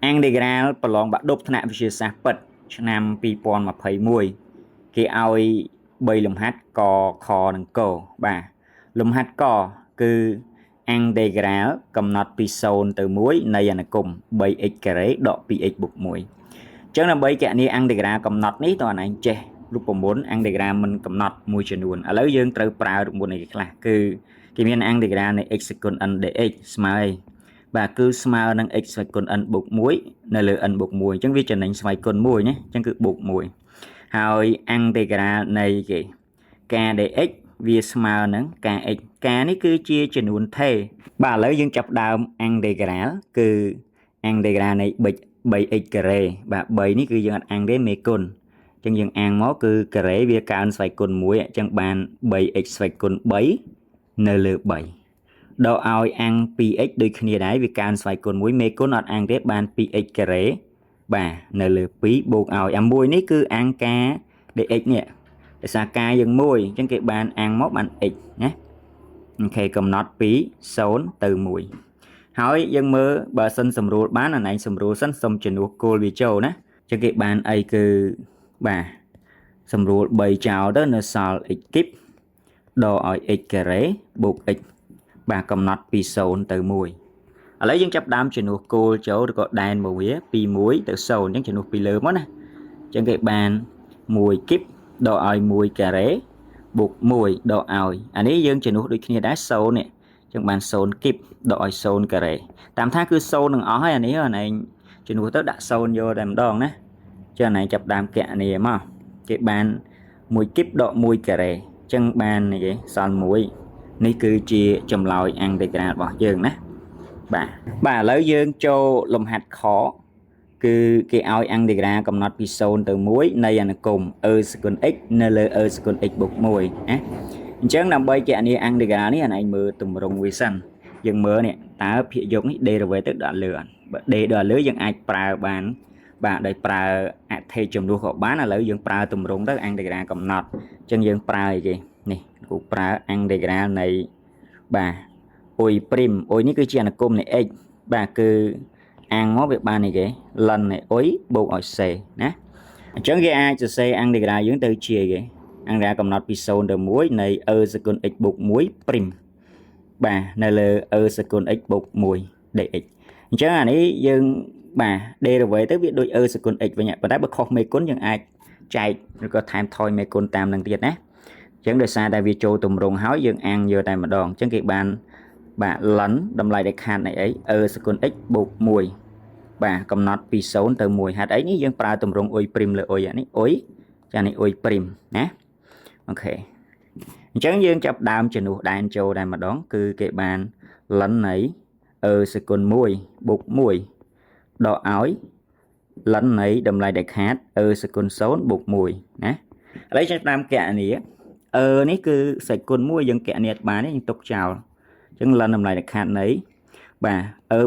Integral ប្រឡងបាក់ឌុបថ្នាក់វិទ្យាសាស្ត្រពិតឆ្នាំ2021គេឲ្យ3លំហាត់កខនិងកបាទលំហាត់កគឺ integral កំណត់ពី0ទៅ1នៃអនុគម 3x ការ៉េដក 2x បូក1អញ្ចឹងដើម្បីគណនា integral កំណត់នេះតើឯងចេះរូបមន្ត integral មិនកំណត់មួយចំនួនឥឡូវយើងត្រូវប្រើរូបមន្តនេះខ្លះគឺគេមាន integral នៃ x សេគុណ n dx ស្មើអីបាទគឺស្មើនឹង x ស្វ័យគុណ n បូក1នៅលើ n បូក1អញ្ចឹងវាចំណេញស្វ័យគុណ1ណាអញ្ចឹងគឺបូក1ហើយ integral នៃគេការ dx វាស្មើនឹងការ x ការនេះគឺជាចំនួនថេរបាទឥឡូវយើងចាប់ដើម integral គឺ integral នៃ 3x ការ៉េបាទ3នេះគឺយើងអត់អាំងទេមេគុណអញ្ចឹងយើងអាំងមកគឺការ៉េវាកើនស្វ័យគុណ1អញ្ចឹងបាន 3x ស្វ័យគុណ3នៅលើ3ដកឲ្យអាំង 2x ដូចគ្នាដែរវាកើនស្វ័យគុណ1មេគុណអត់អាំងទេបាន 2x ការ៉េបាទនៅលើ2បូកឲ្យអា1នេះគឺអាំងការ dx នេះដោយសារការយើង1អញ្ចឹងគេបានអាំងមកបាន x ណាអូខេកំណត់ពី0ទៅ1ហើយយើងមើលបើសិនសម្រួលបានអានសម្រួលសិនសុំជំនួសគោលវាចូលណាអញ្ចឹងគេបានអីគឺបាទសម្រួល3ចោលទៅនៅសល់ x គីបដកឲ្យ x ការ៉េបូក x បាទកំណត់ពី0ទៅ1ឥឡូវយើងចាប់ដើមជំនួសគោលចូលឬក៏ដែនមកវាពី1ទៅ0អញ្ចឹងជំនួសពីលើមកណាអញ្ចឹងគេបាន1គីបដកឲ្យ1ការ៉េបូក1ដកឲ្យអានេះយើងជំនួសដូចគ្នាដែរ0នេះអញ្ចឹងបាន0គីបដកឲ្យ0ការ៉េតាមថាគឺ0នឹងអស់ហើយអានេះអាឯងជំនួសទៅដាក់0យកតែម្ដងណាចឹងអាឯងចាប់ដើមគណនាមកគេបាន1គីបដក1ការ៉េអញ្ចឹងបានគេសល់1នេះគឺជាចម្លើយ integral របស់យើងណាបាទឥឡូវយើងចូលលំហាត់ខគឺគេឲ្យ integral កំណត់ពី0ទៅ1នៃអនុគម e សេគុណ x នៅលើ e សេគុណ x បូក1ណាអញ្ចឹងដើម្បីគណនា integral នេះអានឯងមើលទម្រង់វាសិនយើងមើលនេះតើភាគយកនេះ derivative ទៅដល់លើអត់បើ d ដល់លើយើងអាចប្រើបានបាទដោយប្រើអថេចំនួនក៏បានឥឡូវយើងប្រើទម្រង់ទៅ integral កំណត់អញ្ចឹងយើងប្រើអីគេនេះគូប្រើ integral នៃបាទអ៊ុយព្រីមអ៊ុយនេះគឺជាអនុគមនៃ x បាទគឺអាំងមកវាបានអីគេលិននៃអ៊ុយបូកឲ្យ c ណាអញ្ចឹងគេអាចសរសេរ integral យើងទៅជាគេ integral កំណត់ពី0ទៅ1នៃ e សេគុណ x បូក1ព្រីមបាទនៅលើ e សេគុណ x បូក1 dx អញ្ចឹងអានេះយើងបាទ derivative ទៅវាដូច e សេគុណ x វិញប៉ុន្តែបើខុសមេគុណយើងអាចចែកឬក៏ថែមថយមេគុណតាមនឹងទៀតណាអញ្ចឹងដោយសារតែវាចូលទម្រង់ហើយយើងអាំងយកតែម្ដងអញ្ចឹងគេបានបាទលិនតម្លៃដែលខាតនៃអី e សេគុណ x បូក1បាទកំណត់ពី0ទៅ1ហេតុអីនេះយើងប្រើទម្រង់អ៊ុយព្រីមលើអ៊ុយអានេះអ៊ុយចានេះអ៊ុយព្រីមណាអូខេអញ្ចឹងយើងចាប់ដើមជំនួសដែនចូលតែម្ដងគឺគេបានលិននៃ e សេគុណ1បូក1ដកឲ្យលិននៃតម្លៃដែលខាត e សេគុណ0បូក1ណាឥឡូវចាប់ដើមគណនា នេះគឺសេគុណ1យើងគណនាបានទេយើងទុកចោលអញ្ចឹងលិនតម្លៃដែលខាតនៃបាទ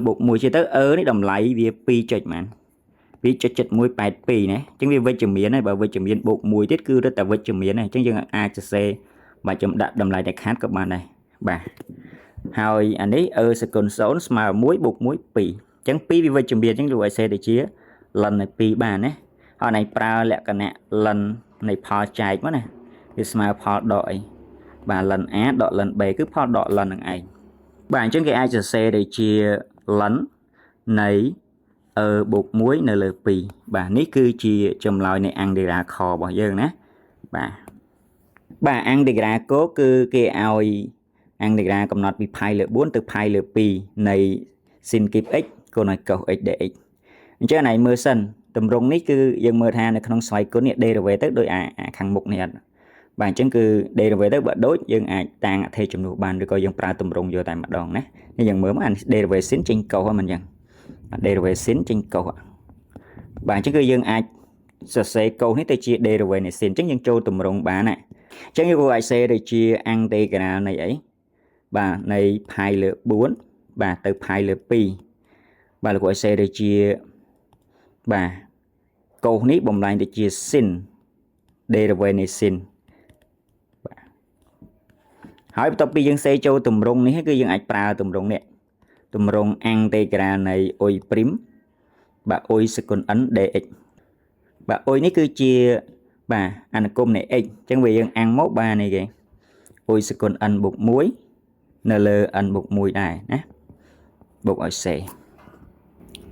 បូក1ជាទៅនេះតម្លៃវា2ចុចប៉ុន្មាន 2.7182 ណាអញ្ចឹងវាវិជ្ជមានហើយបើវិជ្ជមានបូក1ទៀតគឺរឹតតែវិជ្ជមានហើយអញ្ចឹងយើងអាចសរសេរបាទខ្ញុំដាក់តម្លៃដែលខាតក៏បានដែរបាទហើយអានេះ សេគុណ0ស្មើ1បូក1 2អញ្ចឹង2វាវិជ្ជមានអញ្ចឹងលោកឲ្យសេទៅជាលិននៃ2បានណាហើយណៃប្រើលក្ខណៈលិននៃផលចែកមកណាវាស្មើផលដកអីបាទលិន a ដកលិន b គឺផលដកលិននឹងឯងបាទអញ្ចឹងគេអាចសរសេរទៅជាលិននៃបូក1នៅលើ2បាទនេះគឺជាចម្លើយនៃ integral ខរបស់យើងណាបាទ integral កគឺគេឲ្យ integral កំណត់ពី pi លើ4ទៅ pi លើ2នៃ sin kip x គុណឲ្យ cos x dx អញ្ចឹងណៃមើលសិនតម្រងនេះគឺយើងមើលថានៅក្នុងស្វ័យគុណនេះ derivative ទៅដូចអាខាងមុខនេះអត់បាទអញ្ចឹងគឺ derivative បើដូចយើងអាចតាំងអថេចំនួនបានឬក៏យើងប្រើទម្រង់យកតែម្ដងណានេះយើងមើលមកអា derivative sin ចេញ cos ហ្នឹងមិនអញ្ចឹងderivative sin ចេញ cos បាទអញ្ចឹងគឺយើងអាចសរសេរ cos នេះទៅជា derivative នៃ sin អញ្ចឹងយើងចូលទម្រង់បានណាអញ្ចឹងយើងអាចសេទៅជា integral នៃអីបាទនៃ pi លើ4បាទទៅ pi លើ2បាទលោកអាចសេទៅជាបាទ cos នេះបំលែងទៅជា sin derivative នៃ sin បាទហើយបន្ទាប់ពីយើងសេចូលទម្រង់នេះគឺយើងអាចប្រើទម្រង់នេះទម្រង់ integral នៃអ៊ុយព្រីម bà ôi sự con ấn dx bà ôi ní cứ chia bà anh cung này x chẳng vì dân ăn mốt ba này kìa ôi sự con ấn bột muối nl ấn bột muối này nè bột ở xe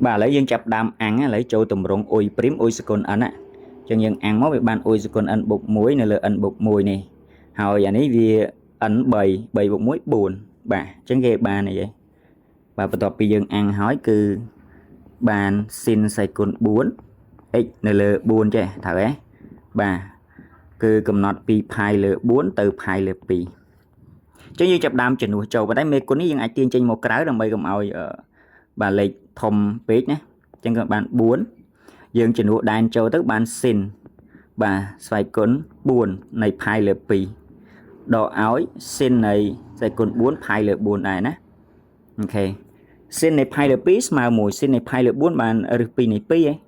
bà lấy dân chập đam ăn lấy châu tùm rong ôi prim ôi sự con ấn á chẳng dân ăn mốt về ban ôi sự con ấn bột muối nl ấn bột muối này hồi giờ này vì ấn bầy bột muối buồn bà chẳng ghê ba này vậy bà bắt đầu bây giờ ăn hỏi cứ bàn xin xây con 4 x nl 4 chứ thở ấy bà cứ cầm nọt pi pi l 4 từ pi l pi chứ như chập đam chuyển nuôi trâu và đấy mấy con ấy ai tiên trên một cái đồng bây cầm ao bà lệch thom page nhé trên các bạn 4 dương chuyển nuôi đàn trâu tức bạn xin bà xoay con 4 này pi l pi độ áo xin này xây con 4 pi l 4 này nè ok xin này pi l pi mà mùi xin này pi l 4 bạn ở pi này pi ấy